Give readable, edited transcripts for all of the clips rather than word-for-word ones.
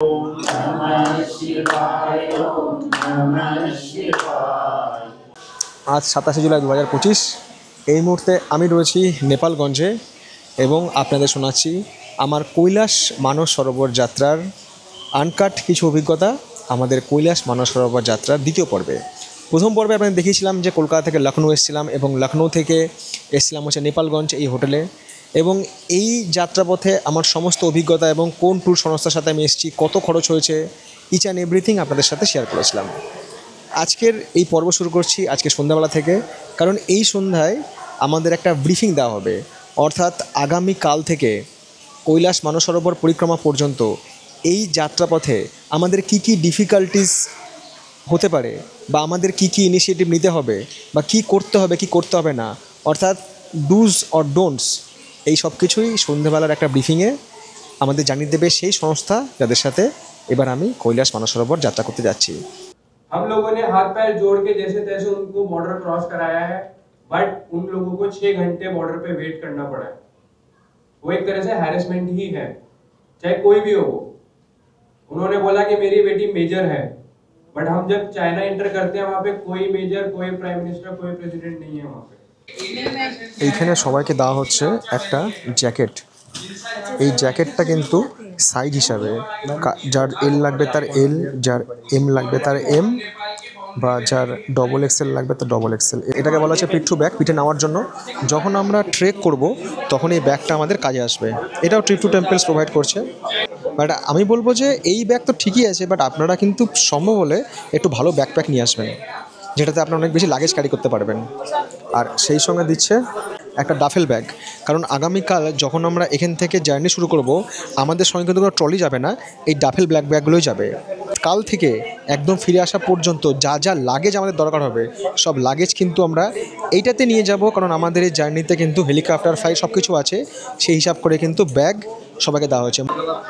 आज 27 জুলাই 2025 এই মুহূর্তে আমি রয়েছি নেপালগঞ্জে এবং আপনাদের শোনাচ্ছি আমার কৈলাস মানস সরোবর যাত্রার আনকাট কিছু অভিজ্ঞতা। আমাদের কৈলাস মানস সরোবর যাত্রার দ্বিতীয় পর্বে প্রথম পর্বে আপনাদের দেখিয়েছিলাম যে কলকাতা থেকে লখনৌ এসেছিলাম এবং লখনৌ থেকে এসেছিলাম হচ্ছে নেপালগঞ্জ এই হোটেলে, এবং এই যাত্রাপথে আমার সমস্ত অভিজ্ঞতা এবং কোন ট্যুর সংস্থার সাথে আমি এসেছি, কত খরচ হয়েছে, ইচ অ্যান্ড এভরিথিং আপনাদের সাথে শেয়ার করেছিলাম। আজকের এই পর্ব শুরু করছি আজকে সন্ধ্যাবেলা থেকে, কারণ এই সন্ধ্যায় আমাদের একটা ব্রিফিং দেওয়া হবে। অর্থাৎ আগামীকাল থেকে কৈলাস মানস সরোবর পরিক্রমা পর্যন্ত এই যাত্রাপথে আমাদের কি কি ডিফিকাল্টিস হতে পারে, বা আমাদের কি কি ইনিশিয়েটিভ নিতে হবে, বা কি করতে হবে কি করতে হবে না, অর্থাৎ ডুজ অর ডোন্টস, এই সব কিছুই সন্ধ্যাবেলার একটা ব্রিফিংয়ে আমাদের জানিয়ে দেবে সেই সংস্থা যাদের সাথে এবার আমি কৈলাস মানস সরোবর যাত্রা করতে যাচ্ছি। हम लोगों ने हाथ पैर जोड़ के जैसे तैसे उनको बॉर्डर क्रॉस कराया है, बट उन लोगों को 6 घंटे बॉर्डर पे वेट करना पड़ा है। वो एक तरह से हैरेसमेंट ही है, चाहे कोई भी हो। उन्होंने बोला कि मेरी बेटी मेजर है, बट हम जब चाइना एंटर करते हैं वहाँ पे कोई मेजर, कोई प्राइम मिनिस्टर, कोई प्रेसिडेंट नहीं है वहाँ पे। এইখানে সবাইকে দেওয়া হচ্ছে একটা জ্যাকেট। এই জ্যাকেটটা কিন্তু সাইজ হিসাবে, যার এল লাগবে তার এল, যার এম লাগবে তার এম, বা যার ডবল এক্সেল লাগবে তার ডবল এক্সেল। এটাকে বলা হচ্ছে পিঠু ব্যাগ, পিঠে নেওয়ার জন্য। যখন আমরা ট্রেক করব তখন এই ব্যাগটা আমাদের কাজে আসবে। এটাও ট্রিপ টু টেম্পলস প্রোভাইড করছে। বাট আমি বলবো যে এই ব্যাগ তো ঠিকই আছে, বাট আপনারা কিন্তু সম্ভব হলে একটু ভালো ব্যাকপ্যাক নিয়ে আসবেন, যেটাতে আপনারা অনেক বেশি লাগেজ ক্যারি করতে পারবেন। আর সেই সঙ্গে দিচ্ছে একটা ডাফেল ব্যাগ, কারণ আগামীকাল যখন আমরা এখান থেকে জার্নি শুরু করব আমাদের সঙ্গে কিন্তু কোনো ট্রলি যাবে না, এই ডাফেল ব্যাগগুলোই যাবে। কাল থেকে একদম ফিরে আসা পর্যন্ত যা যা লাগেজ আমাদের দরকার হবে সব লাগেজ কিন্তু আমরা এইটাতে নিয়ে যাব, কারণ আমাদের এই জার্নিতে কিন্তু হেলিকপ্টার ফ্লাইট সব কিছু আছে। সেই হিসাব করে কিন্তু ব্যাগ সবাইকে দেওয়া হয়েছে।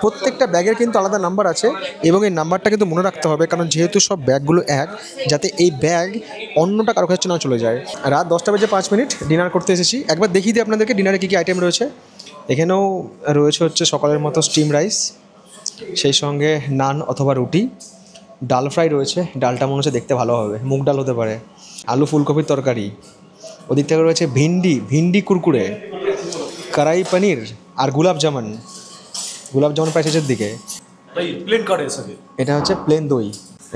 প্রত্যেকটা ব্যাগের কিন্তু আলাদা নাম্বার আছে, এবং এই নাম্বারটা কিন্তু মনে রাখতে হবে, কারণ যেহেতু সব ব্যাগগুলো এক, যাতে এই ব্যাগ অন্যটা কারো কাছে না চলে যায়। রাত 10:05 ডিনার করতে এসেছি। একবার দেখিয়ে দিই আপনাদেরকে ডিনারে কী কী আইটেম রয়েছে। এখানেও রয়েছে হচ্ছে সকালের মতো স্টিম রাইস, সেই সঙ্গে নান অথবা রুটি, ডাল ফ্রাই রয়েছে। ডালটা মনে হচ্ছে দেখতে ভালো হবে, মুগ ডাল হতে পারে, আলু ফুলকপির তরকারি। ওদিক থেকে রয়েছে ভিন্ডি কুরকুরে, কড়াই পনির আর গোলাপ জামুন প্রায় শেষের দিকে। এটা হচ্ছে প্লেন দই।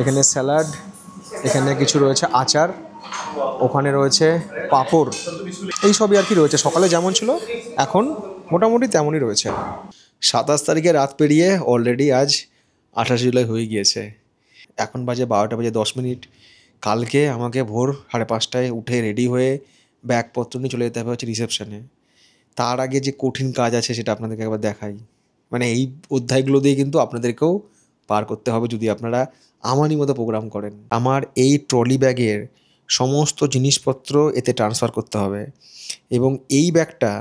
এখানে স্যালাড, এখানে কিছু রয়েছে আচার, ওখানে রয়েছে পাঁপড়, এই সবই আর কি রয়েছে। সকালে যেমন ছিল এখন মোটামুটি তেমনই রয়েছে। 27 তারিখে রাত পেরিয়ে অলরেডি আজ 28 জুলাই হয়ে গিয়েছে। এখন বাজে 12:10। কালকে আমাকে ভোর 5:30টায় উঠে রেডি হয়ে ব্যাগপত্র নিয়ে চলে যেতে হবে হচ্ছে রিসেপশনে। তার আগে যে কঠিন কাজ আছে সেটা আপনাদেরকে একবার দেখাই। মানে এই অধ্যায়গুলো দিয়ে কিন্তু আপনাদেরকেও পার করতে হবে যদি আপনারা আমারই মতো প্রোগ্রাম করেন। আমার এই ট্রলি ব্যাগের সমস্ত জিনিসপত্র এতে ট্রান্সফার করতে হবে, এবং এই ব্যাগটা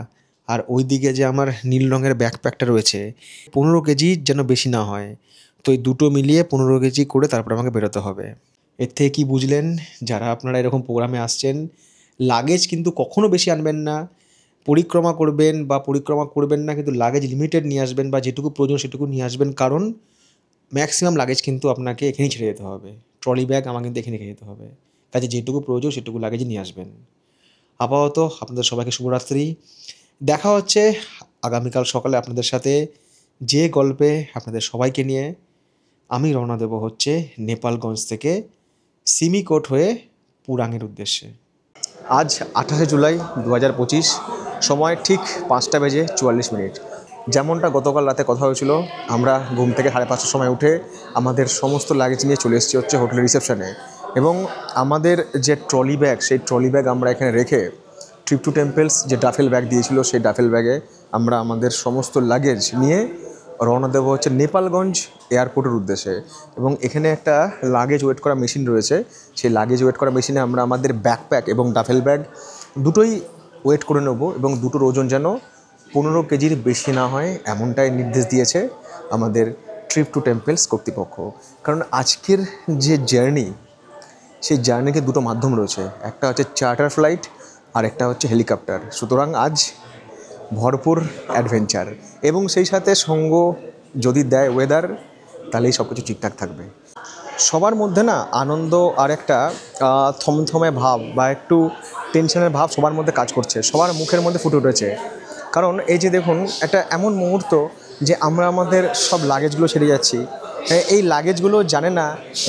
আর ওই দিকে যে আমার নীল রঙের ব্যাকপ্যাকটা রয়েছে 15 কেজি যেন বেশি না হয়। তো এই দুটো মিলিয়ে 15 কেজি করে তারপর আমাকে বেরোতে হবে। এর থেকে কী বুঝলেন, যারা আপনারা এরকম প্রোগ্রামে আসছেন, লাগেজ কিন্তু কখনও বেশি আনবেন না। পরিক্রমা করবেন বা পরিক্রমা করবেন না, কিন্তু লাগেজ লিমিটেড নিয়ে আসবেন, বা যেটুকু প্রয়োজন সেটুকু নিয়ে আসবেন, কারণ ম্যাক্সিমাম লাগেজ কিন্তু আপনাকে এখানেই ছেড়ে যেতে হবে। ট্রলি ব্যাগ আমাকে কিন্তু এখানে রেখে যেতে হবে, কাজে যেটুকু প্রয়োজন সেটুকু লাগেজ নিয়ে আসবেন। আপাতত আপনাদের সবাইকে শুভরাত্রি। দেখা হচ্ছে আগামীকাল সকালে আপনাদের সাথে, যে গল্পে আপনাদের সবাইকে নিয়ে আমি রওনা দেব হচ্ছে নেপালগঞ্জ থেকে সিমিকোট হয়ে পুরাঙের উদ্দেশ্যে। আজ 28 জুলাই 2025, সময় ঠিক 5:44। যেমনটা গতকাল রাতে কথা হয়েছিল, আমরা ঘুম থেকে 5:30টার সময় উঠে আমাদের সমস্ত লাগেজ নিয়ে চলে এসেছি হচ্ছে হোটেলের রিসেপশনে, এবং আমাদের যে ট্রলি ব্যাগ সেই ট্রলি ব্যাগ আমরা এখানে রেখে ট্রিপ টু টেম্পলস যে ডাফেল ব্যাগ দিয়েছিল সেই ডাফেল ব্যাগে আমরা আমাদের সমস্ত লাগেজ নিয়ে রওনা দেবো হচ্ছে নেপালগঞ্জ এয়ারপোর্টের উদ্দেশ্যে। এবং এখানে একটা লাগেজ ওয়েট করা মেশিন রয়েছে, সেই লাগেজ ওয়েট করা মেশিনে আমরা আমাদের ব্যাকপ্যাক এবং ডাফেল ব্যাগ দুটোই ওয়েট করে নেব, এবং দুটোর ওজন যেন 15 কেজির বেশি না হয় এমনটাই নির্দেশ দিয়েছে আমাদের ট্রিপ টু টেম্পলস কর্তৃপক্ষ। কারণ আজকের যে জার্নি, সেই জার্নিতে দুটো মাধ্যম রয়েছে, একটা হচ্ছে চার্টার ফ্লাইট আর একটা হচ্ছে হেলিকপ্টার। সুতরাং আজ ভরপুর অ্যাডভেঞ্চার, এবং সেই সাথে সঙ্গ যদি দেয় ওয়েদার, তাহলেই সব কিছু ঠিকঠাক থাকবে। সবার মধ্যে না আনন্দ আর একটা থমথমে ভাব বা একটু টেনশনের ভাব সবার মধ্যে কাজ করছে, সবার মুখের মধ্যে ফুটে উঠেছে। কারণ এই যে দেখুন, একটা এমন মুহূর্ত যে আমরা আমাদের সব লাগেজগুলো ছেড়ে যাচ্ছি, এই লাগেজগুলো জানে না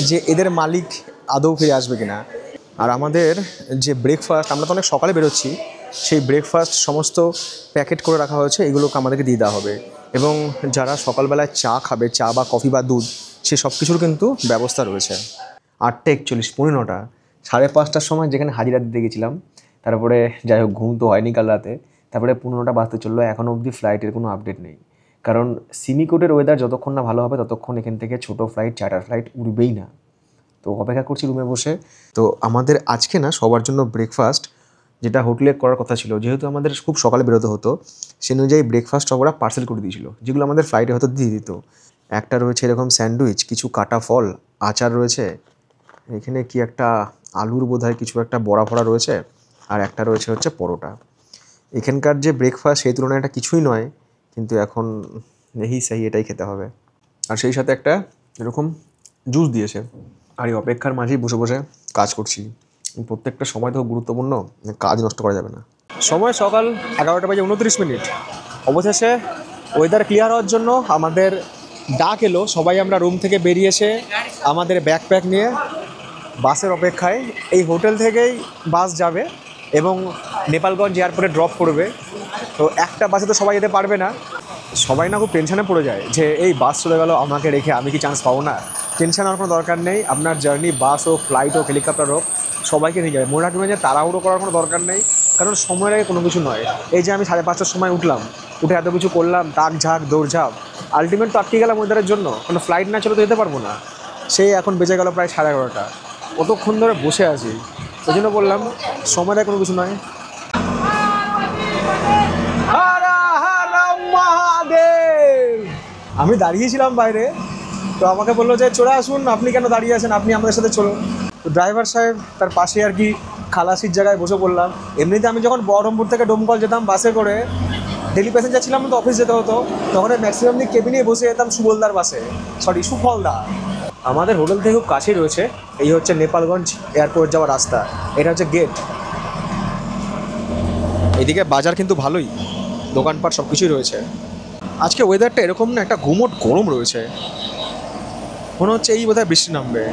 যে এদের মালিক আদৌ ফিরে আসবে কিনা। আর আমাদের যে ব্রেকফাস্ট, আমরা তো অনেক সকালে বেরোচ্ছি, সেই ব্রেকফাস্ট সমস্ত প্যাকেট করে রাখা হয়েছে, এগুলোকে আমাদেরকে দিয়ে দেওয়া হবে। এবং যারা সকালবেলায় চা খাবে, চা বা কফি বা দুধ, সে সব কিছুর কিন্তু ব্যবস্থা রয়েছে। 8:41, 9:45, 5:30টার সময় যেখানে হাজিরা দিতে গেছিলাম, তারপরে যাই হোক ঘুম তো হয়নি কাল রাতে, তারপরে 15টা বাজতে চললো, এখনও অবধি ফ্লাইটের কোনো আপডেট নেই। কারণ সিমিকোটের ওয়েদার যতক্ষণ না ভালো হবে ততক্ষণ এখান থেকে ছোটো ফ্লাইট, চার্টার ফ্লাইট উড়বেই না। তো অপেক্ষা করছি রুমে বসে। তো আমাদের আজকে না সবার জন্য ব্রেকফাস্ট যেটা হোটেলে করার কথা ছিল, যেহেতু আমাদের খুব সকালে বেরোতে হতো, সে অনুযায়ী ব্রেকফাস্ট ওরা পার্সেল করে দিয়েছিল, যেগুলো আমাদের ফ্লাইটে হয়তো দিয়ে দিত। একটা রয়েছে এরকম স্যান্ডউইচ, কিছু কাটা ফল, আচার রয়েছে, এখানে কি একটা আলুর বোধহয় কিছু একটা বড়া ফড়া রয়েছে, আর একটা রয়েছে হচ্ছে পরোটা। এখানকার যে ব্রেকফাস্ট সেই তুলনায় এটা কিছুই নয়, কিন্তু এখন সেই এটাই খেতে হবে। আর সেই সাথে একটা এরকম জুস দিয়েছে। আর এই অপেক্ষার মাঝেই বসে বসে কাজ করছি। প্রত্যেকটা সময় তো গুরুত্বপূর্ণ, কাজ নষ্ট করা যাবে না। সময় সকাল 11:29। অবশেষে ওয়েদার ক্লিয়ার হওয়ার জন্য আমাদের ডাক এলো। সবাই আমরা রুম থেকে বেরিয়ে এসে আমাদের ব্যাকপ্যাক নিয়ে বাসের অপেক্ষায়। এই হোটেল থেকেই বাস যাবে এবং নেপালগঞ্জ এয়ারপোর্টে ড্রপ করবে। তো একটা বাসে তো সবাই যেতে পারবে না, সবাই না খুব টেনশনে পড়ে যায় যে এই বাস চলে গেল আমাকে রেখে, আমি কি চান্স পাবো না। টেনশন হওয়ার কোনো দরকার নেই। আপনার জার্নি বাস হোক, ফ্লাইট হোক, হেলিকপ্টার হোক, সবাইকে নিয়ে যাবে। মনে রাখবেন যে তাড়াহুড়ো করার কোনো দরকার নেই, কারণ সময়ের আগে কোনো কিছু নয়। এই যে আমি 5:30টার সময় উঠলাম, উঠে এত কিছু করলাম, তাক ঝাঁক দৌড়ঝাঁপ, আলটিমেট তো আটকে গেলাম ওয়েদারের জন্য। কোনো ফ্লাইট না চলে তো যেতে পারবো না। সেই এখন বেজে গেল প্রায় 11:30। কতক্ষণ ধরে বসে আছি, ওই জন্য বললাম সময়ের আগে কোনো কিছু নয়। আমি দাঁড়িয়েছিলাম বাইরে, তো আমাকে বললো যে চলে আসুন, আপনি কেন দাঁড়িয়ে আছেন, আপনি আমাদের সাথে চলুন। তো ড্রাইভার সাহেব তার পাশে আর কি খালাসির জায়গায় বসে পড়লাম। এমনিতে আমি যখন বহরমপুর থেকে ডোমকল যেতাম বাসে করে, ডেলি প্যাসেঞ্জার ছিলাম, তো অফিস যেতে হতো, তখন ম্যাক্সিমাম দিন কেবিনে বসে যেতাম সুবলদার বাসে, সুফলদা। আমাদের হোটেল থেকে খুব কাছেই রয়েছে, এই হচ্ছে নেপালগঞ্জ এয়ারপোর্ট যাওয়ার রাস্তা, এটা হচ্ছে গেট। এদিকে বাজার কিন্তু ভালোই, দোকানপাট সব কিছুই রয়েছে। আজকে ওয়েদারটা এরকম না, একটা গুমোট গরম রয়েছে, মনে হচ্ছে এই বোধহয় বৃষ্টি নামবে।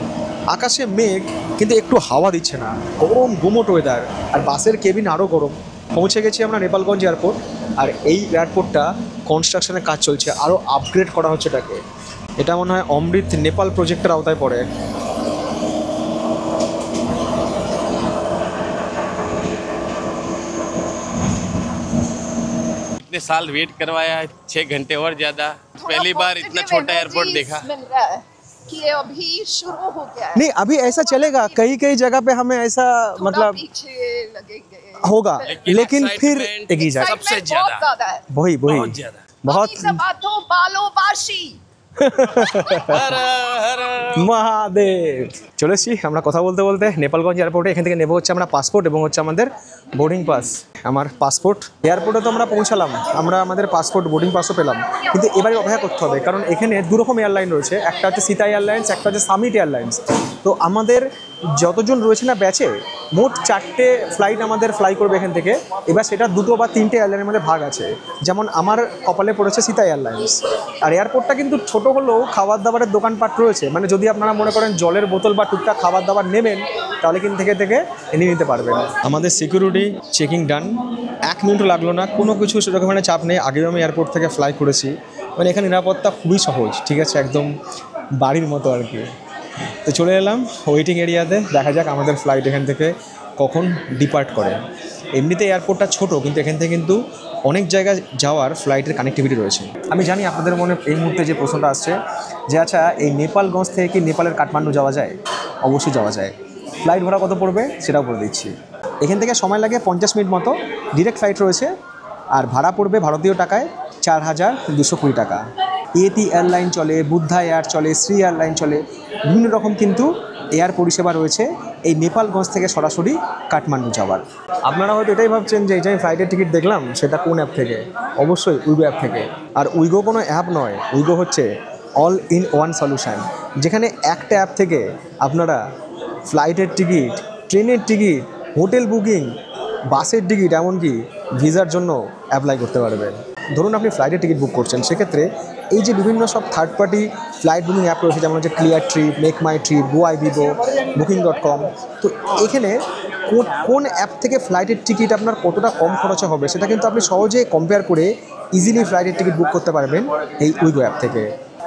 আকাশে মেঘ, কিন্তু একটু হাওয়া দিচ্ছে না, গরম গুমোট ওয়েদার। আর বাসের কেবিন আরও গরম। পৌঁছে গেছি আমরা নেপালগঞ্জ এয়ারপোর্ট। আর এই এয়ারপোর্টটা কনস্ট্রাকশনের কাজ চলছে, আরও আপগ্রেড করা হচ্ছে এটাকে। এটা মনে হয় অমৃত নেপাল প্রজেক্টের আওতায় পড়ে। इतने साल वेट करवाया है, 6 घंटे और ज्यादा। पहली बार इतना छोटा एयरपोर्ट देखा। मिल रहा है कि अभी शुरू हो गया है। नहीं, अभी ऐसा चलेगा, कई कई जगह पे हमें ऐसा थोड़ा मतलब पीछे लगेंगे होगा, लेकिन फिर excitement एक ही जगह। सबसे Excitement ज्यादा। बहुत ज्यादा है। वही बहुत ज्यादा। बहुत अभी सब तो बालो बाशी। हर हर মহাদেব। চলে এসেছি আমরা কথা বলতে বলতে নেপালগঞ্জ এয়ারপোর্টে। এখান থেকে নেবো হচ্ছে আমরা পাসপোর্ট এবং হচ্ছে আমাদের বোর্ডিং পাস। আমার পাসপোর্ট এয়ারপোর্টে তো আমরা পৌঁছালাম, আমরা আমাদের পাসপোর্ট বোর্ডিং পাসও পেলাম, কিন্তু এবারে অপেক্ষা করতে হবে, কারণ এখানে দুরকম এয়ারলাইন রয়েছে, একটা হচ্ছে সীতা এয়ারলাইন্স, একটা হচ্ছে সামিট এয়ারলাইন্স। তো আমাদের যতজন রয়েছে না ব্যাচে, মোট 4টে ফ্লাইট আমাদের ফ্লাই করবে এখান থেকে। এবার সেটা 2 বা 3টে এয়ারলাইনের মধ্যে ভাগ আছে, যেমন আমার কপালে পড়েছে সীতা এয়ারলাইন্স। আর এয়ারপোর্টটা কিন্তু ছোট হলেও খাবার দাবারের দোকানপাট রয়েছে, মানে যদি আপনারা মনে করেন জলের বোতল বা টুকটাক খাবার দাবার নেবেন, তাহলে কিন্তু থেকে নিয়ে নিতে পারবেন। আমাদের সিকিউরিটি চেকিং ডান, 1 মিনিটও লাগলো না, কোনো কিছু সেরকম মানে চাপ নেই। আগেও আমি এয়ারপোর্ট থেকে ফ্লাই করেছি, মানে এখানে নিরাপত্তা খুবই সহজ, ঠিক আছে, একদম বাড়ির মতো আর কি। তো চলে এলাম ওয়েটিং এরিয়াতে, দেখা যাক আমাদের ফ্লাইট এখান থেকে কখন ডিপার্ট করে। এমনিতে এয়ারপোর্টটা ছোট, কিন্তু এখান থেকে কিন্তু অনেক জায়গায় যাওয়ার ফ্লাইটের কানেক্টিভিটি রয়েছে। আমি জানি আপনাদের মনে এই মুহূর্তে যে প্রশ্নটা আসছে যে আচ্ছা এই নেপালগঞ্জ থেকে কি নেপালের কাঠমান্ডু যাওয়া যায়? অবশ্যই যাওয়া যায়। ফ্লাইট ভাড়া কত পড়বে সেটাও বলে দিচ্ছি। এখান থেকে সময় লাগে 50 মিনিট মতো, ডিরেক্ট ফ্লাইট রয়েছে, আর ভাড়া পড়বে ভারতীয় টাকায় 4220 টাকা। এটি এয়ারলাইন চলে, বুদ্ধা এয়ার চলে, শ্রী এয়ারলাইন চলে, বিভিন্ন রকম কিন্তু এয়ার পরিষেবা রয়েছে এই নেপালগঞ্জ থেকে সরাসরি কাঠমান্ডু যাওয়ার। আপনারা হয়তো এটাই ভাবছেন যে এই যে ফ্লাইটের টিকিট দেখলাম সেটা কোন অ্যাপ থেকে? অবশ্যই উইগো অ্যাপ থেকে। আর উইগো কোনো অ্যাপ নয়, উইগো হচ্ছে অল ইন ওয়ান সলিউশন, যেখানে একটা অ্যাপ থেকে আপনারা ফ্লাইটের টিকিট, ট্রেনের টিকিট, হোটেল বুকিং, বাসের টিকিট, এমনকি ভিসার জন্য অ্যাপ্লাই করতে পারবেন। ধরুন আপনি ফ্লাইটের টিকিট বুক করছেন, সেক্ষেত্রে এই যে বিভিন্ন সব third party flight booking app রয়েছে, যেমন হচ্ছে ক্লিয়ার ট্রিপ, মেক মাই ট্রিপ, GoIbibo, Booking.com, তো এখানে কোন অ্যাপ থেকে ফ্লাইটের টিকিট আপনার কতটা কম খরচে হবে সেটা কিন্তু আপনি সহজে কম্পেয়ার করে ইজিলি ফ্লাইটের টিকিট বুক করতে পারবেন এই উইগো অ্যাপ থেকে।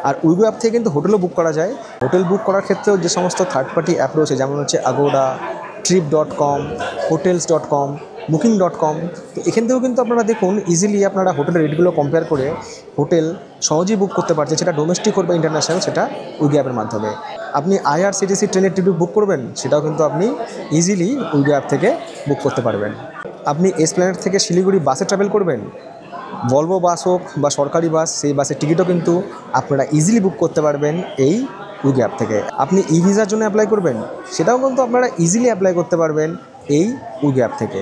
আর উইগো অ্যাপ থেকে কিন্তু হোটেলও বুক করা যায়। হোটেল বুক করার ক্ষেত্রেও যে সমস্ত থার্ড পার্টি অ্যাপ রয়েছে, যেমন হচ্ছে Agoda, Trip.com, Hotels.com, Booking.com, তো এখান থেকেও কিন্তু আপনারা দেখুন ইজিলি আপনারা হোটেলের রেটগুলো কম্পেয়ার করে হোটেল সহজেই বুক করতে পারছেন, সেটা ডোমেস্টিক হোক বা ইন্টারন্যাশনাল, সেটা উইগো অ্যাপের মাধ্যমে। আপনি IRCTC ট্রেনের টিকিট বুক করবেন, সেটাও কিন্তু আপনি ইজিলি উইগো অ্যাপ থেকে বুক করতে পারবেন। আপনি এসপ্ল্যানেড থেকে শিলিগুড়ি বাসে ট্রাভেল করবেন, ভলভো বাস হোক বা সরকারি বাস, সেই বাসের টিকিটও কিন্তু আপনারা ইজিলি বুক করতে পারবেন এই উইগো অ্যাপ থেকে। আপনি ভিসার জন্য অ্যাপ্লাই করবেন, সেটাও কিন্তু আপনারা ইজিলি অ্যাপ্লাই করতে পারবেন এই উইগো অ্যাপ থেকে।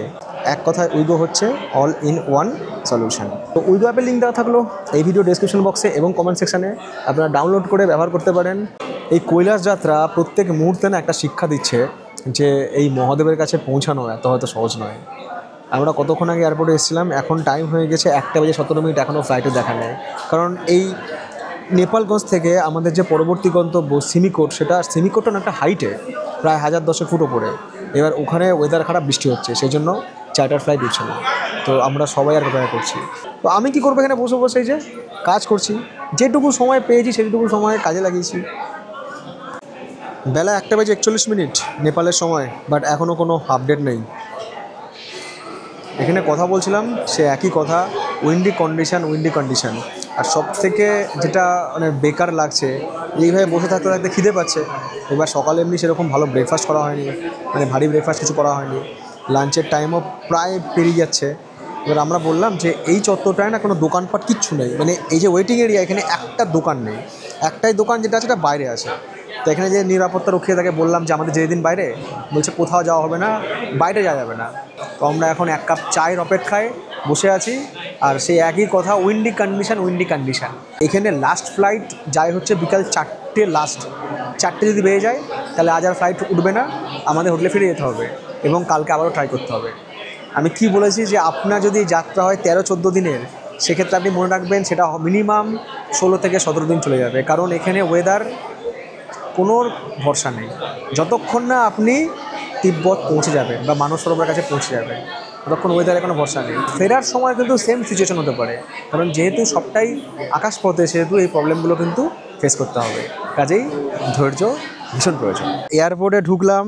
এক কথায় উইগো হচ্ছে অল ইন ওয়ান সলিউশন। তো উইগো অ্যাপের লিঙ্ক দেওয়া থাকলো এই ভিডিও ডেসক্রিপশন বক্সে এবং কমেন্ট সেকশানে, আপনারা ডাউনলোড করে ব্যবহার করতে পারেন। এই কৈলাস যাত্রা প্রত্যেক মুহূর্তে না একটা শিক্ষা দিচ্ছে যে এই মহাদেবের কাছে পৌঁছানো এত হয়তো সহজ নয়। আমরা কতক্ষণ আগে এয়ারপোর্টে এসেছিলাম, এখন টাইম হয়ে গেছে 1:17, এখনও ফ্লাইটে দেখা নেই। কারণ এই নেপালগঞ্জ থেকে আমাদের যে পরবর্তী গন্তব্য সিমিকোট, সেটা সিমিকোটটা একটা হাইটে, প্রায় 1010 ফুট ওপরে। এবার ওখানে ওয়েদার খারাপ, বৃষ্টি হচ্ছে, সেই জন্য চার্টার ফ্লাইট উঠছে না। তো আমরা সবাই আর অপেক্ষা করছি। তো আমি কী করবো, এখানে বসে বসে যে কাজ করছি, যেটুকু সময় পেয়েছি সেটুকু সময় কাজে লাগিয়েছি। বেলা 1:41 নেপালের সময়, বাট এখনও কোনো আপডেট নেই। এখানে কথা বলছিলাম, সে একই কথা, উইন্ডি কন্ডিশন। আর সব থেকে যেটা মানে বেকার লাগছে, এইভাবে বসে থাকতে থাকতে খিদে পাচ্ছে। এবার সকালে এমনি সেরকম ভালো ব্রেকফাস্ট করা হয়নি, মানে ভারী ব্রেকফাস্ট কিছু করা হয়নি, লাঞ্চের টাইমও প্রায় পেরিয়ে যাচ্ছে। এবার আমরা বললাম যে এই চত্বরটায় না কোনো দোকানপাট কিচ্ছু নেই, মানে এই যে ওয়েটিং এরিয়া, এখানে একটা দোকান নেই, একটাই দোকান যেটা আছে সেটা বাইরে আছে। তো এখানে যে নিরাপত্তা রক্ষী তাকে বললাম যে আমাদের যেদিন বাইরে, বলছে কোথাও যাওয়া হবে না, বাইরে যাওয়া যাবে না। তো আমরা এখন 1 কাপ চায়ের অপেক্ষায় বসে আছি, আর সেই একই কথা, উইন্ডি কন্ডিশন। এখানে লাস্ট ফ্লাইট যায় হচ্ছে বিকাল 4টে, লাস্ট 4টে যদি বেড়ে যায় তাহলে আজ আর ফ্লাইট উঠবে না, আমাদের হোটেলে ফিরে যেতে হবে এবং কালকে আবারও ট্রাই করতে হবে। আমি কি বলেছি যে আপনার যদি যাত্রা হয় 13-14 দিনের, সেক্ষেত্রে আপনি মনে রাখবেন সেটা মিনিমাম 16 থেকে 17 দিন চলে যাবে। কারণ এখানে ওয়েদার কোনো ভরসা নেই। যতক্ষণ না আপনি তিব্বত পৌঁছে যাবেন বা মানস সরোবরের কাছে পৌঁছে যাবেন, ততক্ষণ ওয়েদারে কোনো ভরসা নেই। ফেরার সময় কিন্তু সেম সিচুয়েশন হতে পারে, কারণ যেহেতু সবটাই আকাশপথে, সেহেতু এই প্রবলেমগুলো কিন্তু ফেস করতে হবে। কাজেই ধৈর্য ভীষণ প্রয়োজন। এয়ারপোর্টে ঢুকলাম,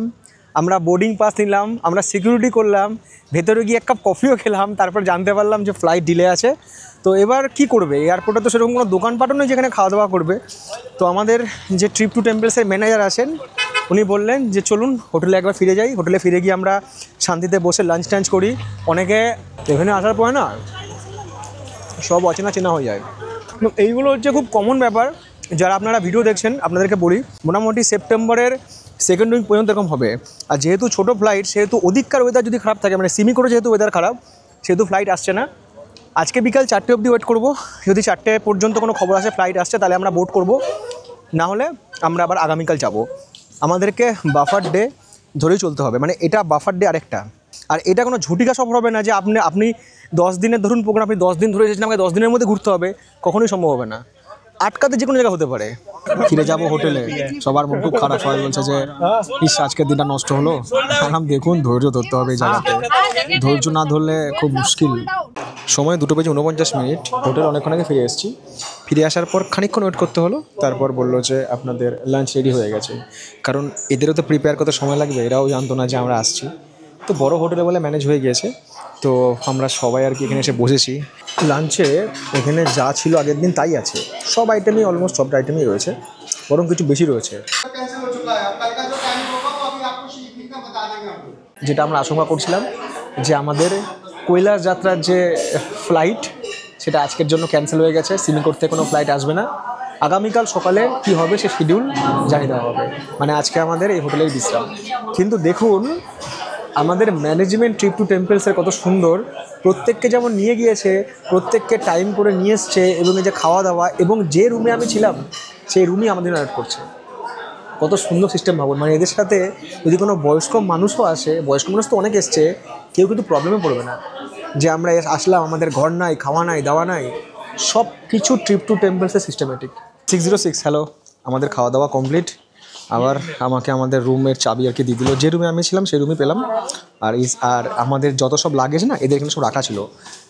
আমরা বোর্ডিং পাস নিলাম, আমরা সিকিউরিটি করলাম, ভেতরে গিয়ে 1 কাপ কফিও খেলাম, তারপর জানতে পারলাম যে ফ্লাইট ডিলে আছে। তো এবার কি করবে, এয়ারপোর্টে তো সেরকম কোনো দোকানপাটও নেই যেখানে খাওয়া দাওয়া করবে। তো আমাদের যে ট্রিপ টু টেম্পলসের ম্যানেজার আছেন, উনি বললেন যে চলুন হোটেলে একবার ফিরে যাই। হোটেলে ফিরে গিয়ে আমরা শান্তিতে বসে লাঞ্চ টাঞ্চ করি। অনেকে এখানে আসার পরে না সব অচেনা চেনা হয়ে যায়। এইগুলো হচ্ছে খুব কমন ব্যাপার। যারা আপনারা ভিডিও দেখছেন, আপনাদেরকে বলি, মোটামুটি সেপ্টেম্বরের 2nd উইক পর্যন্ত এরকম হবে। আর যেহেতু ছোটো ফ্লাইট, সেহেতু অধিককার ওয়েদার যদি খারাপ থাকে, মানে সিমিকোটে যেহেতু ওয়েদার খারাপ, সেহেতু ফ্লাইট আসছে না। আজকে বিকাল 4টে অবধি ওয়েট করব। যদি 4টে পর্যন্ত কোনো খবর আসে ফ্লাইট আসছে, তাহলে আমরা বোট করব, না হলে আমরা আবার আগামীকাল যাব। আমাদেরকে বাফার ডে ধরেই চলতে হবে, মানে এটা বাফার ডে আরেকটা। আর এটা কোনো ঝুটিকা সফর হবে না যে আপনি 10 দিনের ধরুন প্রোগ্রাম, আপনি 10 দিন ধরে এসেছেন, আমাকে 10 দিনের মধ্যে ঘুরতে হবে, কখনোই সম্ভব হবে না। আটকাতে যে কোনো জায়গা হতে পারে। ফিরে যাব হোটেলে, সবার মন খুব খারাপ হয়, বলছে যে ইস আজকের দিনটা নষ্ট হলো। আরাম, দেখুন ধৈর্য ধরতে হবে এই জায়গাতে, ধৈর্য না ধরলে খুব মুশকিল। সময় 2:49, হোটেল অনেকক্ষণ আগে ফিরে এসেছি। ফিরে আসার পর খানিকক্ষণ ওয়েট করতে হলো, তারপর বললো যে আপনাদের লাঞ্চ রেডি হয়ে গেছে। কারণ এদেরও তো প্রিপেয়ার করতে সময় লাগবে, এরাও জানতো না যে আমরা আসছি। তো বড় হোটেলে বলে ম্যানেজ হয়ে গিয়েছে। তো আমরা সবাই আর কি এখানে এসে বসেছি। লাঞ্চে এখানে যা ছিল আগের দিন তাই আছে, সব আইটেমই, অলমোস্ট সব আইটেমই রয়েছে, বরং কিছু বেশি রয়েছে। যেটা আমরা আশঙ্কা করছিলাম যে আমাদের কৈলাস যাত্রার যে ফ্লাইট, সেটা আজকের জন্য ক্যান্সেল হয়ে গেছে। সিমিকোট থেকে কোনো ফ্লাইট আসবে না। আগামীকাল সকালে কি হবে সে শিডিউল জানিয়ে দেওয়া হবে, মানে আজকে আমাদের এই হোটেলেই বিশ্রাম। কিন্তু দেখুন আমাদের ম্যানেজমেন্ট ট্রিপ টু টেম্পলসের কত সুন্দর, প্রত্যেককে যেমন নিয়ে গিয়েছে, প্রত্যেককে টাইম করে নিয়ে এসছে, এবং এই যে খাওয়া দাওয়া এবং যে রুমে আমি ছিলাম সেই রুমই আমাদের অ্যাড করছে। কত সুন্দর সিস্টেম ভাবুন। মানে এদের সাথে যদি কোনো বয়স্ক মানুষও আসে, বয়স্ক মানুষ তো অনেক এসছে, কেউ কিন্তু প্রবলেমে পড়বে না যে আমরা আসলাম আমাদের ঘর নাই, খাওয়া নাই, দাওয়া নাই। সব কিছু ট্রিপ টু টেম্পলসের সিস্টেমেটিক। 606 হ্যালো, আমাদের খাওয়া দাওয়া কমপ্লিট। আবার আমাকে আমাদের রুমের চাবি আর কি দিয়ে দিল। যে রুমে আমি ছিলাম সেই রুমে পেলাম। আর আমাদের যত সব লাগেজ না, এদের এখানে সব রাখা ছিল।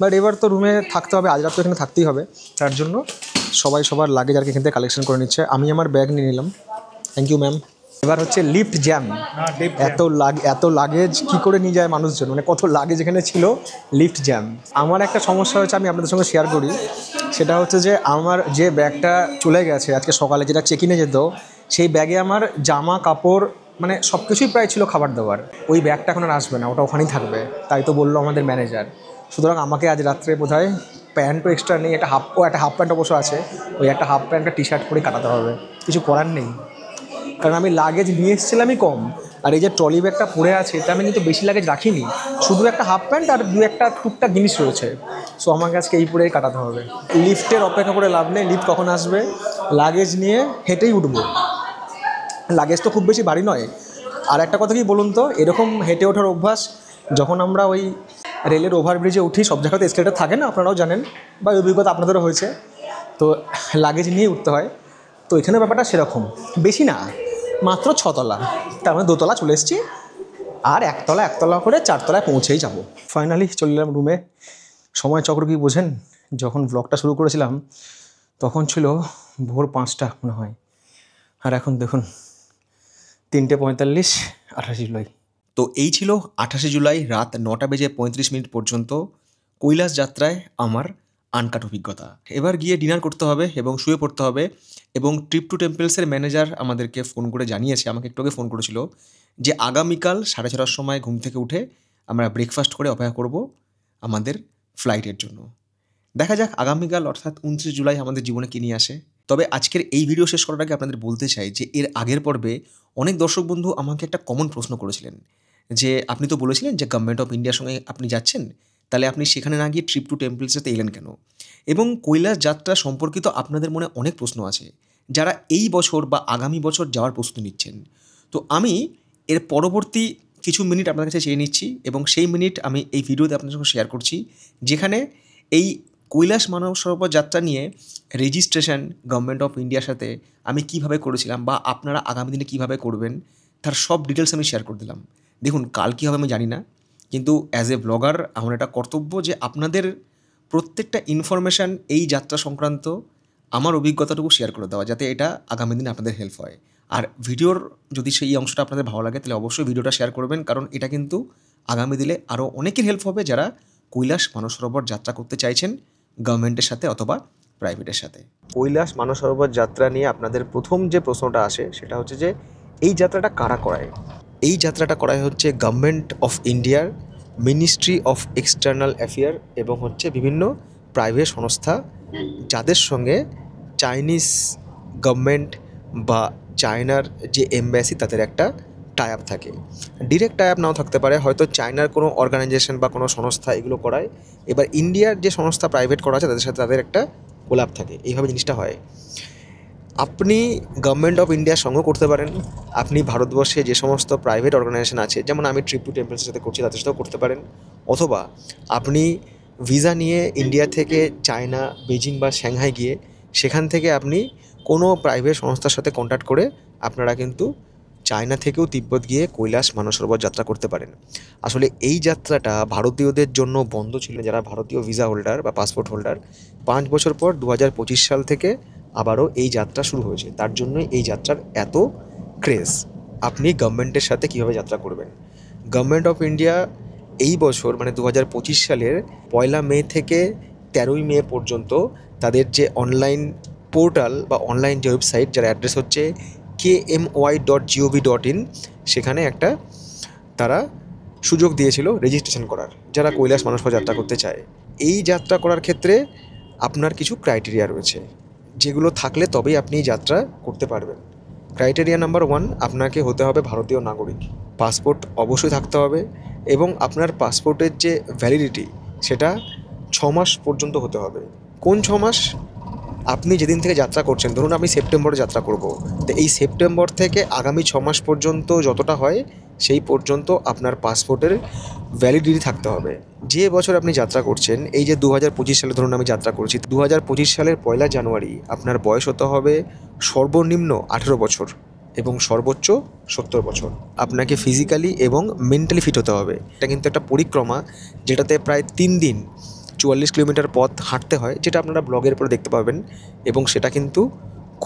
বাট এবার তো রুমে থাকতে হবে, আজ রাত তো এখানে থাকতেই হবে। তার জন্য সবাই সবার লাগেজ আর কি এখান থেকে কালেকশন করে নিচ্ছে। আমি আমার ব্যাগ নিয়ে নিলাম। Thank you ma'am. এবার হচ্ছে লিফট জ্যাম। এত লাগেজ কী করে নিয়ে যায় মানুষজন, মানে কত লাগেজ এখানে ছিল। Lift jam. আমার একটা সমস্যা হচ্ছে, আমি আপনাদের সঙ্গে শেয়ার করি। সেটা হচ্ছে যে আমার যে ব্যাগটা চলে গেছে আজকে সকালে, যেটা চেক ইনে যেত, সেই ব্যাগে আমার জামা কাপড় মানে সব কিছুই প্রায় ছিল খাবার দাবার। ওই ব্যাগটা এখন আর আসবে না, ওটা ওখানেই থাকবে, তাই তো বললো আমাদের ম্যানেজার। সুতরাং আমাকে আজ রাত্রে বোধহয় প্যান্টও এক্সট্রা নেই, একটা হাফ প্যান্ট অবশ্য আছে, ওই একটা হাফ প্যান্ট একটা টি শার্ট পরে কাটাতে হবে। কিছু করার নেই, কারণ আমি লাগেজ নিয়ে এসেছিলামই কম। আর এই যে ট্রলি ব্যাগটা পড়ে আছে, এটা আমি কিন্তু বেশি লাগেজ রাখিনি, শুধু একটা হাফ প্যান্ট আর একটা টুকটাক জিনিস রয়েছে। সো আমাকে আজকে এই পরেই কাটাতে হবে। লিফটের অপেক্ষা করে লাভ নেই, লিফট কখন আসবে। লাগেজ নিয়ে হেঁটেই উঠবো। লাগেজ তো খুব বেশি ভারী নয়। আর একটা কথা কি বলুন তো, এরকম হেঁটে ওঠার অভ্যাস যখন আমরা ওই রেলের ওভারব্রিজে উঠি, সব জায়গাতে এসকেলেটার থাকে না, আপনারাও জানেন, বা অভিজ্ঞতা আপনাদেরও হয়েছে, তো লাগেজ নিয়ে উঠতে হয়। তো এখানে ব্যাপারটা সেরকম, বেশি না, মাত্র 6 তলা, তার মানে 2 তলা চলে এসেছি, আর একতলা করে 4 তলায় পৌঁছেই যাব। ফাইনালি চলে এলাম রুমে। সময় চক্র কি বোঝেন, যখন ব্লগটা শুরু করেছিলাম তখন ছিল ভোর 5টা মনে হয়, আর এখন দেখুন 3:45, 28 জুলাই। তো এই ছিল 28 জুলাই রাত 9:35 পর্যন্ত কৈলাস যাত্রায় আমার আনকাট অভিজ্ঞতা। এবার গিয়ে ডিনার করতে হবে এবং শুয়ে পড়তে হবে। এবং ট্রিপ টু টেম্পলসের ম্যানেজার আমাদেরকে ফোন করে জানিয়েছে, আমাকে একটু আগে ফোন করেছিল, যে আগামীকাল 6:30টার সময় ঘুম থেকে উঠে আমরা ব্রেকফাস্ট করে অপেক্ষা করব আমাদের ফ্লাইটের জন্য। দেখা যাক আগামীকাল অর্থাৎ 29 জুলাই আমাদের জীবনে কী নিয়ে আসে। তবে আজকের এই ভিডিও শেষ করার আগে আপনাদের বলতে চাই যে এর আগের পর্বে অনেক দর্শক বন্ধু আমাকে একটা কমন প্রশ্ন করেছিলেন, যে আপনি তো বলেছিলেন যে গভর্নমেন্ট অফ ইন্ডিয়ার সঙ্গে আপনি যাচ্ছেন, তাহলে আপনি সেখানে না গিয়ে ট্রিপ টু টেম্পলসেতে এলেন কেন? এবং কৈলাস যাত্রা সম্পর্কিত আপনাদের মনে অনেক প্রশ্ন আছে, যারা এই বছর বা আগামী বছর যাওয়ার প্রস্তুতি নিচ্ছেন। তো আমি এর পরবর্তী কিছু মিনিট আপনাদের কাছে চেয়ে নিচ্ছি, এবং সেই মিনিট আমি এই ভিডিওতে আপনাদের সঙ্গে শেয়ার করছি, যেখানে এই কৈলাস মানব সরোবর যাত্রা নিয়ে রেজিস্ট্রেশন গভর্নমেন্ট অফ ইন্ডিয়ার সাথে আমি কিভাবে করেছিলাম, বা আপনারা আগামী দিনে কীভাবে করবেন, তার সব ডিটেলস আমি শেয়ার করে দিলাম। দেখুন, কাল কী হবে আমি জানি না, কিন্তু অ্যাজ এ ব্লগার আমার একটা কর্তব্য যে আপনাদের প্রত্যেকটা ইনফরমেশান এই যাত্রা সংক্রান্ত আমার অভিজ্ঞতাটুকু শেয়ার করে দেওয়া, যাতে এটা আগামী দিনে আপনাদের হেল্প হয়। আর ভিডিওর যদি সেই অংশটা আপনাদের ভালো লাগে, তাহলে অবশ্যই ভিডিওটা শেয়ার করবেন, কারণ এটা কিন্তু আগামী দিনে আরও অনেকের হেল্প হবে যারা কৈলাস মানস সরোবর যাত্রা করতে চাইছেন গভর্নমেন্টের সাথে অথবা প্রাইভেটের সাথে। কৈলাস মানস সরোবর যাত্রা নিয়ে আপনাদের প্রথম যে প্রশ্নটা আসে সেটা হচ্ছে যে এই যাত্রাটা কারা করায়। এই যাত্রাটা করায় হচ্ছে গভর্নমেন্ট অফ ইন্ডিয়ার মিনিস্ট্রি অফ এক্সটার্নাল অ্যাফেয়ার এবং হচ্ছে বিভিন্ন প্রাইভেট সংস্থা, যাদের সঙ্গে চাইনিজ গভর্নমেন্ট বা চায়নার যে এমব্যাসি তাদের একটা টাই আপ থাকে। ডিরেক্ট টাই আপ নাও থাকতে পারে, হয়তো চায়নার কোনো অর্গানাইজেশন বা কোনো সংস্থা এগুলো করায়। এবার ইন্ডিয়ার যে সংস্থা প্রাইভেট করা আছে তাদের সাথে তাদের একটা কোলাপ থাকে, এইভাবে জিনিসটা হয়। আপনি গভর্নমেন্ট অফ ইন্ডিয়ার সঙ্গে করতে পারেন, আপনি ভারতবর্ষে যে সমস্ত প্রাইভেট অর্গানাইজেশন আছে, যেমন আমি ট্রিপ টু টেম্পলসের সাথে করছি, তাদের সাথেও করতে পারেন। অথবা আপনি ভিসা নিয়ে ইন্ডিয়া থেকে চায়না, বেজিং বা সাংহাই গিয়ে সেখান থেকে আপনি কোনো প্রাইভেট সংস্থার সাথে কন্ট্যাক্ট করে আপনারা কিন্তু চায়না থেকেও তিব্বত গিয়ে কৈলাস মানস সরোবর যাত্রা করতে পারেন। আসলে এই যাত্রাটা ভারতীয়দের জন্য বন্ধ ছিল, যারা ভারতীয় ভিসা হোল্ডার বা পাসপোর্ট হোল্ডার। 5 বছর পর 2025 সাল থেকে আবারও এই যাত্রা শুরু হয়েছে, তার জন্যই এই যাত্রার এত ক্রেজ। আপনি গভর্নমেন্টের সাথে কীভাবে যাত্রা করবেন? গভর্নমেন্ট অফ ইন্ডিয়া এই বছর মানে 2025 সালের 1 মে থেকে 13 মে পর্যন্ত তাদের যে অনলাইন পোর্টাল বা অনলাইন যে ওয়েবসাইট, যার অ্যাড্রেস হচ্ছে kmy.gov.in, সেখানে একটা তারা সুযোগ দিয়েছিল রেজিস্ট্রেশন করার, যারা কৈলাস মানস সরোবর যাত্রা করতে চায়। এই যাত্রা করার ক্ষেত্রে আপনার কিছু ক্রাইটেরিয়া রয়েছে, যেগুলো থাকলে তবেই আপনি যাত্রা করতে পারবেন। ক্রাইটেরিয়া নাম্বার 1, আপনাকে হতে হবে ভারতীয় নাগরিক। পাসপোর্ট অবশ্যই থাকতে হবে এবং আপনার পাসপোর্টের যে ভ্যালিডিটি সেটা 6 মাস পর্যন্ত হতে হবে। কোন 6 মাস? আপনি যেদিন থেকে যাত্রা করছেন, ধরুন আমি সেপ্টেম্বরে যাত্রা করব, তো এই সেপ্টেম্বর থেকে আগামী 6 মাস পর্যন্ত যতটা হয় সেই পর্যন্ত আপনার পাসপোর্টের ভ্যালিডিটি থাকতে হবে। যে বছর আপনি যাত্রা করছেন, এই যে 2025 সালে ধরুন আমি যাত্রা করছি, 2025 সালের 1 জানুয়ারি আপনার বয়স হতে হবে সর্বনিম্ন 18 বছর এবং সর্বোচ্চ 70 বছর। আপনাকে ফিজিক্যালি এবং মেন্টালি ফিট হতে হবে। এটা কিন্তু একটা পরিক্রমা যেটাতে প্রায় 3 দিন 44 কিলোমিটার পথ হাঁটতে হয়, যেটা আপনারা ব্লগের পরে দেখতে পাবেন, এবং সেটা কিন্তু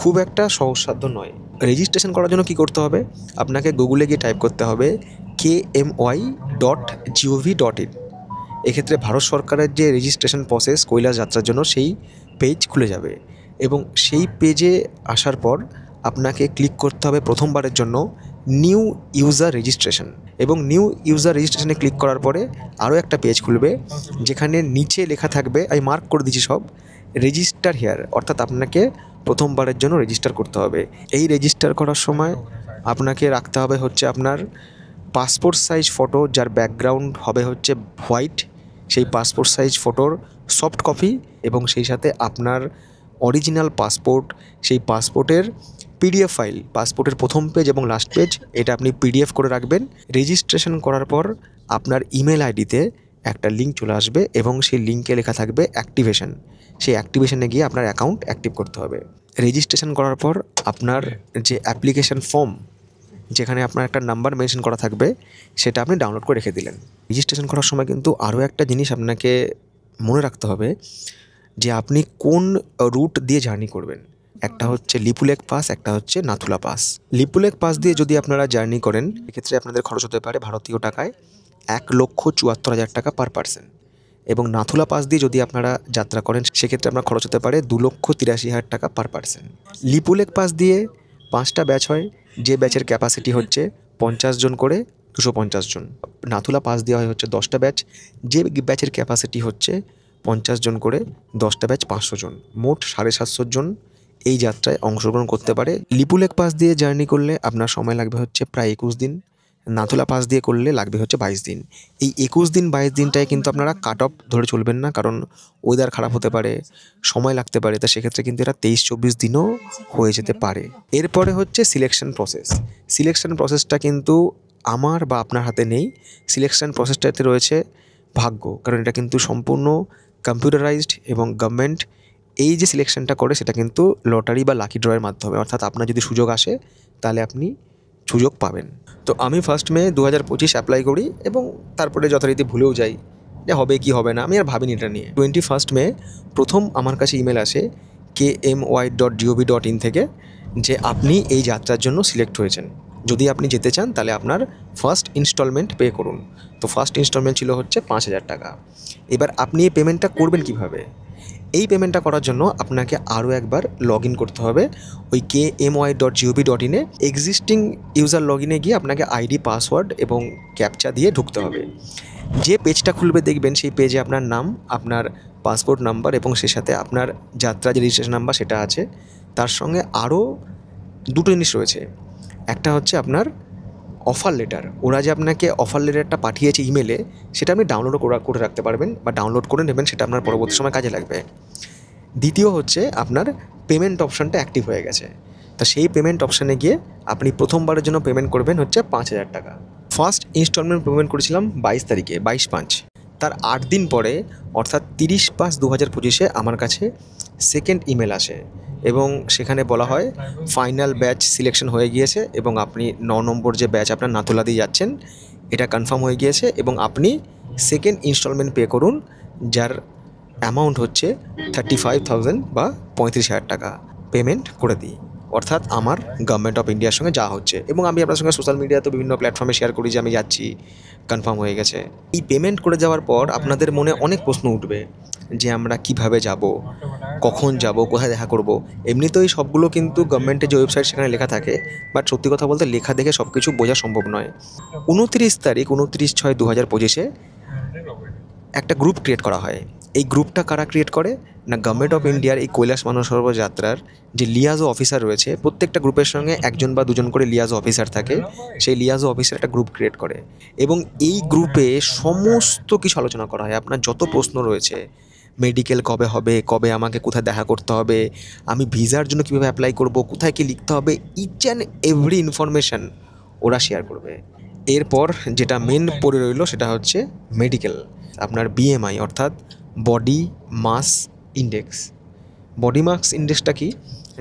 খুব একটা সহজসাধ্য নয়। রেজিস্ট্রেশন করার জন্য কী করতে হবে? আপনাকে গুগলে গিয়ে টাইপ করতে হবে kmy.gov.in। এক্ষেত্রে ভারত সরকারের যে রেজিস্ট্রেশন প্রসেস কৈলাস যাত্রার জন্য সেই পেজ খুলে যাবে, এবং সেই পেজে আসার পর আপনাকে ক্লিক করতে হবে প্রথমবারের জন্য নিউ ইউজার রেজিস্ট্রেশন, এবং নিউ ইউজার রেজিস্ট্রেশনে ক্লিক করার পরে আরও একটা পেজ খুলবে যেখানে নিচে লেখা থাকবে, আমি মার্ক করে দিচ্ছি সব, রেজিস্টার হেয়ার, অর্থাৎ আপনাকে প্রথমবারের জন্য রেজিস্টার করতে হবে। এই রেজিস্টার করার সময় আপনাকে রাখতে হবে হচ্ছে আপনার পাসপোর্ট সাইজ ফটো, যার ব্যাকগ্রাউন্ড হবে হচ্ছে হোয়াইট, সেই পাসপোর্ট সাইজ ফটোর সফট কপি, এবং সেই সাথে আপনার অরিজিনাল পাসপোর্ট, সেই পাসপোর্টের পিডিএফ ফাইল, পাসপোর্টের প্রথম পেজ এবং লাস্ট পেজ, এটা আপনি পিডিএফ করে রাখবেন। রেজিস্ট্রেশন করার পর আপনার ইমেল আইডিতে একটা লিঙ্ক চলে আসবে এবং সেই লিঙ্কে লেখা থাকবে অ্যাক্টিভেশন। সেই অ্যাক্টিভেশনে গিয়ে আপনার অ্যাকাউন্ট অ্যাক্টিভ করতে হবে। রেজিস্ট্রেশন করার পর আপনার যে অ্যাপ্লিকেশন ফর্ম, যেখানে আপনার একটা নাম্বার মেনশন করা থাকবে, সেটা আপনি ডাউনলোড করে রেখে দিলেন। রেজিস্ট্রেশন করার সময় কিন্তু আরও একটা জিনিস আপনাকে মনে রাখতে হবে যে আপনি কোন রুট দিয়ে জার্নি করবেন। একটা হচ্ছে লিপুলেক পাস, একটা হচ্ছে নাথুলা পাস। লিপুলেক পাস দিয়ে যদি আপনারা জার্নি করেন, এক্ষেত্রে আপনাদের খরচ হতে পারে ভারতীয় টাকায় 1,74,000 টাকা পার পার্সন, এবং নাথুলা পাস দিয়ে যদি আপনারা যাত্রা করেন সেক্ষেত্রে আপনার খরচ হতে পারে 2,83,000 টাকা পার পার্সন। লিপুলেক পাস দিয়ে 5টা ব্যাচ হয়, যে ব্যাচের ক্যাপাসিটি হচ্ছে 50 জন করে 250 জন। নাথুলা পাস দেওয়া হয় হচ্ছে 10টা ব্যাচ, যে ব্যাচের ক্যাপাসিটি হচ্ছে 50 জন করে 10টা ব্যাচ 500 জন, মোট 750 জন এই যাত্রায় অংশগ্রহণ করতে পারে। লিপুলেক পাস দিয়ে জার্নি করলে আপনার সময় লাগবে হচ্ছে প্রায় 21 দিন, নাথুলা পাস দিয়ে করলে লাগবে হচ্ছে 22 দিন। এই 21 দিন 22 দিনটায় কিন্তু আপনারা কাট অফ ধরে চলবেন না, কারণ ওয়েদার খারাপ হতে পারে, সময় লাগতে পারে, তা সেক্ষেত্রে কিন্তু এটা 23-24 দিনও হয়ে যেতে পারে। এরপরে হচ্ছে সিলেকশন প্রসেস। সিলেকশন প্রসেসটা কিন্তু আমার বা আপনার হাতে নেই। সিলেকশন প্রসেসটাতে রয়েছে ভাগ্য, কারণ এটা কিন্তু সম্পূর্ণ কম্পিউটারাইজড, এবং গভর্নমেন্ট এই যে সিলেকশনটা করে সেটা কিন্তু লটারি বা লাকি ড্রয়ের মাধ্যমে, অর্থাৎ আপনার যদি সুযোগ আসে তাহলে আপনি সুযোগ পাবেন। তো আমি 1 মে 2025 অ্যাপ্লাই করি, এবং তারপরে যথারীতি ভুলেও যাই যে হবে কি হবে না, আমি আর ভাবিনি এটা নিয়ে। 21 মে প্রথম আমার কাছে ইমেল আসে kmy.gov.in থেকে যে আপনি এই যাত্রার জন্য সিলেক্ট হয়েছেন, যদি আপনি যেতে চান তাহলে আপনার ফার্স্ট ইনস্টলমেন্ট পে করুন। তো ফার্স্ট ইনস্টলমেন্ট ছিল হচ্ছে 5,000 টাকা। এবার আপনি এই পেমেন্টটা করবেন কিভাবে? এই পেমেন্টটা করার জন্য আপনাকে আরও একবার লগ ইন করতে হবে ওই kmy.gov.in এ। এক্সিস্টিং ইউজার লগ ইনে গিয়ে আপনাকে আইডি, পাসওয়ার্ড এবং ক্যাপচা দিয়ে ঢুকতে হবে। যে পেজটা খুলবে দেখবেন সেই পেজে আপনার নাম, আপনার পাসপোর্ট নাম্বার এবং সে সাথে আপনার যাত্রা যে রেজিস্ট্রেশন নাম্বার সেটা আছে। তার সঙ্গে আরও 2টো জিনিস রয়েছে। একটা হচ্ছে আপনার অফার লেটার, ওরা যে আপনাকে অফার লেটারটা পাঠিয়েছে ইমেলে, সেটা আপনি ডাউনলোড করে রাখতে পারবেন বা ডাউনলোড করে নেবেন, সেটা আপনার পরবর্তী সময় কাজে লাগবে। দ্বিতীয় হচ্ছে আপনার পেমেন্ট অপশানটা অ্যাক্টিভ হয়ে গেছে, তা সেই পেমেন্ট অপশানে গিয়ে আপনি প্রথমবারের জন্য পেমেন্ট করবেন হচ্ছে 5,000 টাকা। ফার্স্ট ইনস্টলমেন্ট পেমেন্ট করেছিলাম 22 তারিখে, 22/5। তার 8 দিন পরে অর্থাৎ 30/5/2025 আমার কাছে সেকেন্ড ইমেল আসে, এবং সেখানে বলা হয় ফাইনাল ব্যাচ সিলেকশন হয়ে গিয়েছে, এবং আপনি 9 নম্বর যে ব্যাচ আপনার নাথুলা দিয়ে যাচ্ছেন এটা কনফার্ম হয়ে গিয়েছে, এবং আপনি সেকেন্ড ইনস্টলমেন্ট পে করুন, যার অ্যামাউন্ট হচ্ছে 35,000 বা 35,000 টাকা পেমেন্ট করে দিই। অর্থাৎ আমার গভর্নমেন্ট অফ ইন্ডিয়ার সঙ্গে যা হচ্ছে, এবং আমি আপনার সঙ্গে সোশ্যাল মিডিয়াতে বিভিন্ন প্ল্যাটফর্মে শেয়ার করি যে আমি যাচ্ছি, কনফার্ম হয়ে গেছে। এই পেমেন্ট করে যাওয়ার পর আপনাদের মনে অনেক প্রশ্ন উঠবে যে আমরা কিভাবে যাব, কখন যাব, কোথায় দেখা করব। এমনিতেই এই সবগুলো কিন্তু গভর্নমেন্টের যে ওয়েবসাইট সেখানে লেখা থাকে, বাট সত্যি কথা বলতে লেখা দেখে সব কিছু বোঝা সম্ভব নয়। 29 তারিখ 29/6/2025 একটা গ্রুপ ক্রিয়েট করা হয়। এই গ্রুপটা কারা ক্রিয়েট করে না, গভর্নমেন্ট অফ ইন্ডিয়ার এই কৈলাস মানসরোবর যাত্রার যে লিয়াজো অফিসার রয়েছে, প্রত্যেকটা গ্রুপের সঙ্গে একজন বা দুজন করে লিয়াজো অফিসার থাকে। সেই লিয়াজো অফিসার একটা গ্রুপ ক্রিয়েট করে এবং এই গ্রুপে সমস্ত কিছু আলোচনা করা হয়। আপনার যত প্রশ্ন রয়েছে, মেডিকেল কবে হবে, কবে আমাকে কোথায় দেখা করতে হবে, আমি ভিসার জন্য কীভাবে অ্যাপ্লাই করব, কোথায় কী লিখতে হবে, ইচ অ্যান্ড এভরি ইনফরমেশান ওরা শেয়ার করবে। এরপর যেটা মেন পড়ে রইল সেটা হচ্ছে মেডিকেল, আপনার বিএমআই অর্থাৎ body mass index. Body mass ইন্ডেক্সটা কি,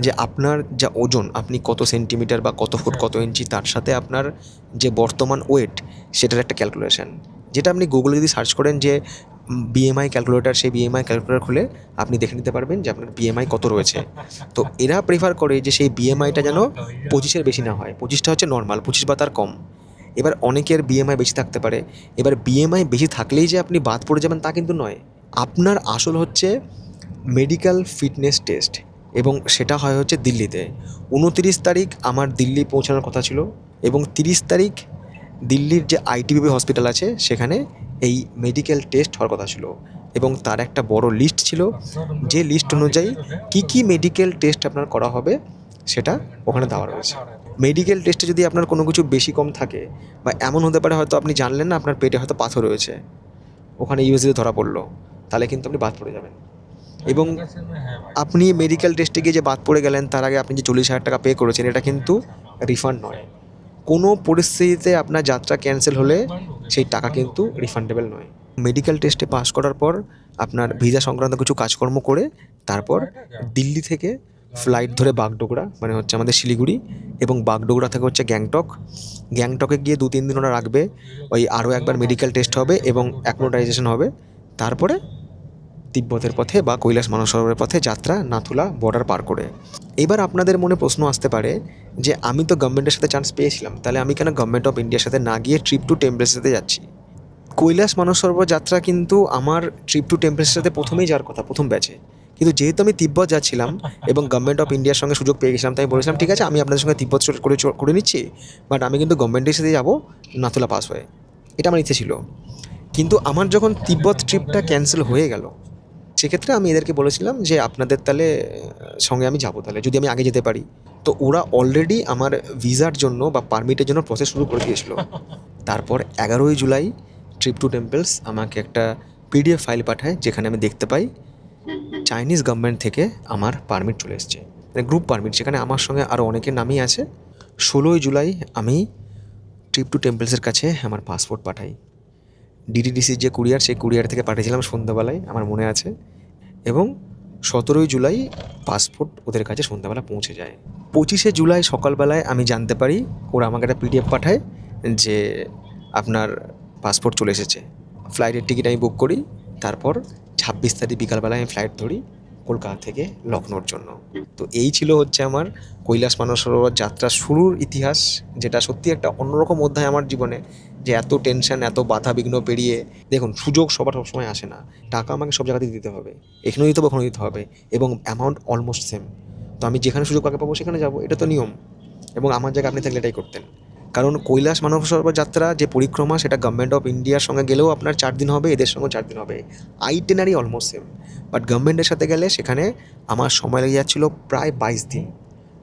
যে আপনার যা ওজন, আপনি কত সেন্টিমিটার বা কত ফুট কত ইঞ্চি, তার সাথে আপনার যে বর্তমান ওয়েট, সেটার একটা ক্যালকুলেশন, যেটা আপনি গুগলে যদি সার্চ করেন যে বিএমআই ক্যালকুলেটার, সেই বিএমআই ক্যালকুলেটার খুলে আপনি দেখে নিতে পারবেন যে আপনার বিএমআই কত রয়েছে। তো এরা প্রেফার করে যে সেই বিএমআইটা যেন 25-এর বেশি না হয়। 25টা হচ্ছে নর্মাল, 25 বা তার কম। এবার অনেকের বিএমআই বেশি থাকতে পারে। এবার বিএমআই বেশি থাকলেই যে আপনি বাদ পড়ে যাবেন তা কিন্তু নয়। আপনার আসল হচ্ছে মেডিকেল ফিটনেস টেস্ট, এবং সেটা হয় হচ্ছে দিল্লিতে। 29 তারিখ আমার দিল্লি পৌঁছানোর কথা ছিল এবং 30 তারিখ দিল্লির যে আইটিবিপি হসপিটাল আছে সেখানে এই মেডিকেল টেস্ট হওয়ার কথা ছিল, এবং তার একটা বড় লিস্ট ছিল, যে লিস্ট অনুযায়ী কী মেডিকেল টেস্ট আপনার করা হবে সেটা ওখানে দেওয়া রয়েছে। মেডিকেল টেস্টে যদি আপনার কোনো কিছু বেশি কম থাকে, বা এমন হতে পারে হয়তো আপনি জানলেন না আপনার পেটে হয়তো পাথর রয়েছে, ওখানে ইউএসএতে ধরা পড়লো, তাহলে কিন্তু আপনি বাদ পড়ে যাবেন। এবং আপনি মেডিকেল টেস্টে গিয়ে যে বাদ পড়ে গেলেন, তার আগে আপনি যে 40,000 টাকা পে করেছেন, এটা কিন্তু রিফান্ড নয়। কোনো পরিস্থিতিতে আপনার যাত্রা ক্যান্সেল হলে সেই টাকা কিন্তু রিফান্ডেবল নয়। মেডিকেল টেস্টে পাস করার পর আপনার ভিসা সংক্রান্ত কিছু কাজকর্ম করে তারপর দিল্লি থেকে ফ্লাইট ধরে বাগডোগরা, মানে হচ্ছে আমাদের শিলিগুড়ি, এবং বাগডোগরা থেকে হচ্ছে গ্যাংটক। গ্যাংটকে গিয়ে 2-3 দিন ওরা রাখবে, ওই আরও একবার মেডিকেল টেস্ট হবে এবং অ্যাকনোটাইজেশন হবে। তারপরে তিব্বতের পথে বা কৈলাস মানসরোবরের পথে যাত্রা, নাথুলা বর্ডার পার করে। এবার আপনাদের মনে প্রশ্ন আসতে পারে যে আমি তো গভর্নমেন্টের সাথে চান্স পেয়েছিলাম, তাহলে আমি কেন গভর্নমেন্ট অফ ইন্ডিয়ার সাথে না গিয়ে ট্রিপ টু টেম্পলের সাথে যাচ্ছি? কৈলাস মানসরোবর যাত্রা কিন্তু আমার ট্রিপ টু টেম্পলের সাথে প্রথমেই যাওয়ার কথা, প্রথম ব্যাচে। কিন্তু যেহেতু আমি তিব্বত যাচ্ছিলাম এবং গভর্নমেন্ট অফ ইন্ডিয়ার সঙ্গে সুযোগ পেয়ে গেছিলাম, তাই আমি বলেছিলাম ঠিক আছে আমি আপনাদের সঙ্গে তিব্বত করে নিচ্ছি, বাট আমি কিন্তু গভর্নমেন্টের সাথে যাবো নাথুলা পাস হয়ে। এটা আমার ইচ্ছে ছিল। কিন্তু আমার যখন তিব্বত ট্রিপটা ক্যান্সেল হয়ে গেল, সেক্ষেত্রে আমি এদেরকে বলেছিলাম যে আপনাদের তাহলে সঙ্গে আমি যাবো, তাহলে যদি আমি আগে যেতে পারি। তো ওরা অলরেডি আমার ভিসার জন্য বা পারমিটের জন্য প্রসেস শুরু করে দিয়েছিল। তারপর 11ই জুলাই ট্রিপ টু টেম্পলস আমাকে একটা পিডিএফ ফাইল পাঠায়, যেখানে আমি দেখতে পাই চাইনিজ গভর্নমেন্ট থেকে আমার পারমিট চলে এসছে, মানে গ্রুপ পারমিট, যেখানে আমার সঙ্গে আরও অনেকের নামই আছে। 16ই জুলাই আমি ট্রিপ টু টেম্পলসের কাছে আমার পাসপোর্ট পাঠাই। ডিটিডিসির যে কুরিয়ার, সেই কুরিয়ার থেকে পাঠিয়েছিলাম সন্ধ্যাবেলায়, আমার মনে আছে। এবং 17ই জুলাই পাসপোর্ট ওদের কাছে সন্ধ্যাবেলা পৌঁছে যায়। 25শে জুলাই সকালবেলায় আমি জানতে পারি, ওরা আমাকে একটা পিডিএফ পাঠায় যে আপনার পাসপোর্ট চলে এসেছে। ফ্লাইটের টিকিট আমি বুক করি। তারপর 26 তারিখ বিকালবেলায় আমি ফ্লাইট ধরি কলকাতা থেকে লখনৌর জন্য। তো এই ছিল হচ্ছে আমার কৈলাস মানসরোবর যাত্রা শুরুর ইতিহাস, যেটা সত্যি একটা অন্যরকম অধ্যায় আমার জীবনে। যে এত টেনশন, এত বাধা বিঘ্ন পেরিয়ে, দেখুন সুযোগ সবার সবসময় আসে না, টাকা আমাকে সব জায়গাতেই দিতে হবে, এখানেও দিতে হবে ওখানেও দিতে হবে, এবং অ্যামাউন্ট অলমোস্ট সেম। তো আমি যেখানে সুযোগ আগে পাবো সেখানে যাবো, এটা তো নিয়ম। এবং আমার জায়গায় আপনি থাকলে এটাই করতেন। কারণ কৈলাস মানসরোবর যাত্রা যে পরিক্রমা, সেটা গভর্নমেন্ট অফ ইন্ডিয়ার সঙ্গে গেলেও আপনার 4 দিন হবে, এদের সঙ্গেও 4 দিন হবে, আইটেনারি অলমোস্ট সেম। বাট গভর্নমেন্টের সাথে গেলে সেখানে আমার সময় লেগে যাচ্ছিলো প্রায় 22 দিন,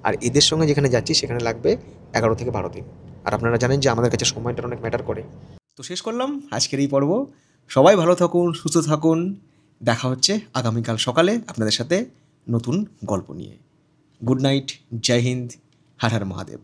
আর এদের সঙ্গে যেখানে যাচ্ছি সেখানে লাগবে 11 থেকে 12 দিন। আর আপনারা জানেন যে আমাদের কাছে সময়টা অনেক ম্যাটার করে। তো শেষ করলাম আজকের এই পর্ব। সবাই ভালো থাকুন, সুস্থ থাকুন। দেখা হচ্ছে আগামীকাল সকালে আপনাদের সাথে নতুন গল্প নিয়ে। গুড নাইট, জয় হিন্দ, হর হর মহাদেব।